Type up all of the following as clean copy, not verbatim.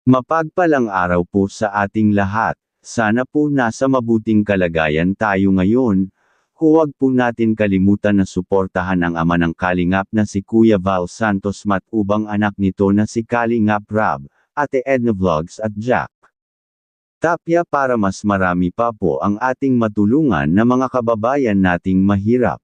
Mapagpalang araw po sa ating lahat. Sana po nasa mabuting kalagayan tayo ngayon. Huwag po natin kalimutan na suportahan ang ama ng Kalingap na si Kuya Val Santos matubang anak nito na si Kalingap Rab, Ate Edna Vlogs at Jack Tapia para mas marami pa po ang ating matulungan na mga kababayan nating mahirap.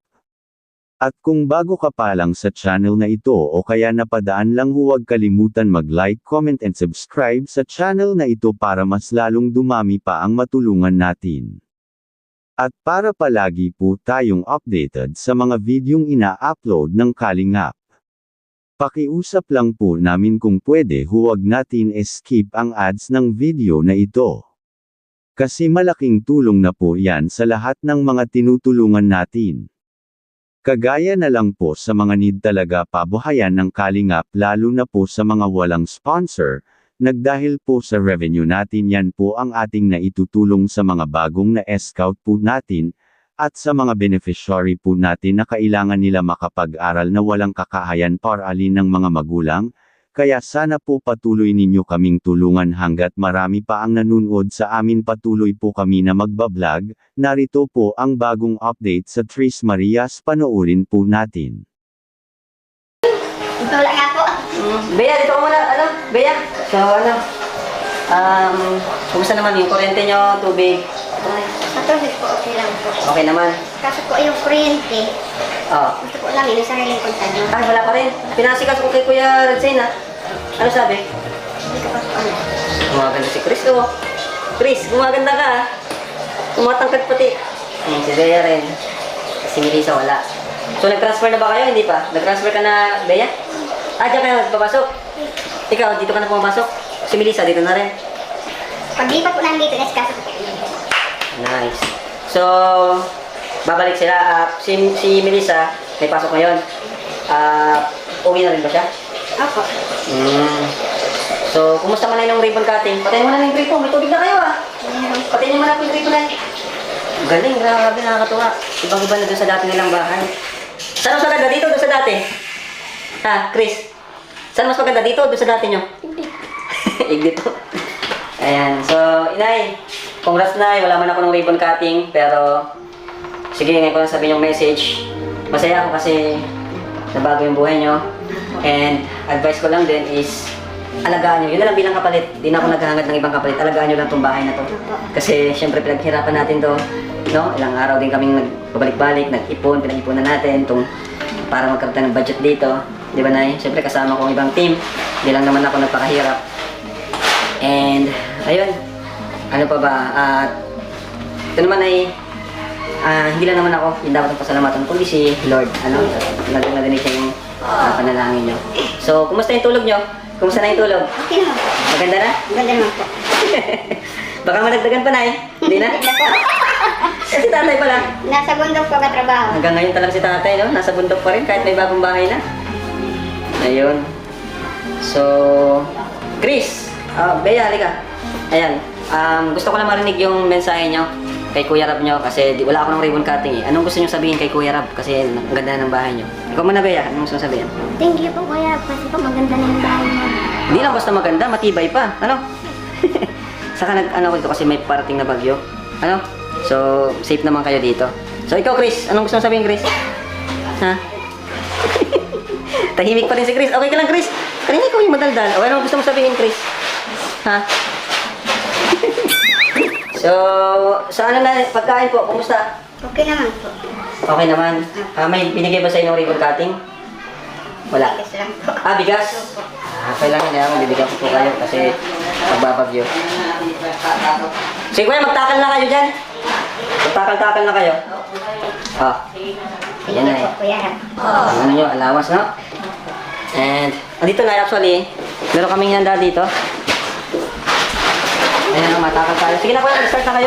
At kung bago ka pa lang sa channel na ito o kaya napadaan lang, huwag kalimutan mag-like, comment and subscribe sa channel na ito para mas lalong dumami pa ang matulungan natin. At para palagi po tayong updated sa mga videong ina-upload ng Kalingap. Pakiusap lang po namin kung pwede huwag natin skip ang ads ng video na ito. Kasi malaking tulong na po yan sa lahat ng mga tinutulungan natin. Kagaya na lang po sa mga need talaga pabuhayan ng Kalingap lalo na po sa mga walang sponsor, nagdahil po sa revenue natin yan po ang ating naitutulong sa mga bagong na scout po natin, at sa mga beneficiary po natin na kailangan nila makapag-aral na walang kakahayan para alin ng mga magulang, kaya sana po patuloy ninyo kaming tulungan hanggat marami pa ang nanonood sa amin. Patuloy po kami na magbablog. Narito po ang bagong update sa Tres Marias, panoorin po natin. Ito lang ako. Bea, dito ka muna. Bea? So, kumusta naman yung kuryente nyo, tubig? Matubig po, okay lang po. Okay naman. Kaso po yung kuryente, gusto ko lang yung sariling kontadyo. Ay, wala pa rin. Pinasikas ko kay Kuya Redzain, ha? Ano sabi? Hindi ko pa po ano. Gumaganda si Chris, oh. Chris, gumaganda ka, ha? Tumatangkad pati. Si Bea rin. Si Melissa, wala. So, nag-transfer na ba kayo? Hindi pa? Nag-transfer ka na, Bea? Diyan kayo nagpapasok. Ikaw, dito ka na pumapasok. Si Melissa, dito na rin. Pag di pa po nandito, kaso po. Nice. So, babalik sila. Si Melissa, may pasok ngayon. Uwi na rin ba siya? Opo. So, kumusta man na yung ribbon cutting? Patayin mo na yung ribbon. May tubig na kayo, ah. Patayin mo na yung ribbon na. Galing, grabe, nakakatuwa. Ibang-iba na doon sa dati nilang bahay. Saan mas maganda dito doon sa dati? Ha, Chris? Saan mas maganda dito doon sa dati nyo? Dito. Ayan. So, Inay, congrats na. Wala man ako ng ribbon cutting. Pero, sige, ngayon ko lang sabihin yung message. Masaya ako kasi nabago yung buhay nyo. And, advice ko lang din is, alagaan nyo. Yun na lang bilang kapalit. Di na ako naghahangad ng ibang kapalit. Alagaan nyo lang itong bahay na to. Kasi, syempre, pinaghirapan natin to. No? Ilang araw din kaming nagbabalik-balik, nag-ipon, pinag-ipunan natin itong para magkaroon tayo ng budget dito. Di ba, Nay? Syempre, kasama ko ang ibang team. Hindi lang naman ako nagpakahirap. And, ayun. Ano pa ba? Ito naman ay, hindi lang naman ako yung dapat ang pasalamatan, kundi si Lord. Ano? Nadinig siya yung panalangin nyo. So, kumusta yung tulog nyo? Kumusta na yung tulog? Okay naman po. Maganda na? Maganda naman po. Baka malagdagan pa, Nay. Hindi na? Si tatay pa lang. Nasa bundok po katrabaho. Hanggang ngayon talaga si tatay, no? Nasa bundok pa rin kahit may bagong bahay na. Ayun. So, Chris, Bea, halika. Ayan. Gusto ko lang marinig yung mensahe nyo kay Kuya Rab nyo kasi wala ako ng ribbon cutting, eh. Anong gusto nyo sabihin kay Kuya Rab? Kasi ang ganda ng bahay nyo. Ikaw muna, Bea. Anong gusto sabihin? Thank you po, Kuya. Kasi po maganda na yung bahay niya. Hindi lang basta maganda, matibay pa. Ano? Saka nag-ano ko dito kasi may parating na bagyo. Ano? So, safe naman kayo dito. So, ikaw, Chris. Anong gusto mo sabihin, Chris? Ha? Tahimik pa rin si Chris. Okay ka lang, Chris. Kanina ikaw yung madaldal. O, anong gusto mo sabihin, Chris? Ha? So, sa ano na, pagkain po, kumusta? Okay naman po. Okay naman. May binigay ba sa inyo ribbon cutting? Wala. Bigas lang po. Bigas? Kailangan na ako, bibigyan ko po kayo kasi magbabagyo. Sige, kuya, magtakal na kayo dyan. Magtakal-takal na kayo. Ayan na eh. Kuya. Ano nyo, alawas, no? And, dito na actually, meron kaming handa dito. Ayan, matakal tayo. Sige na kuya, start na kayo.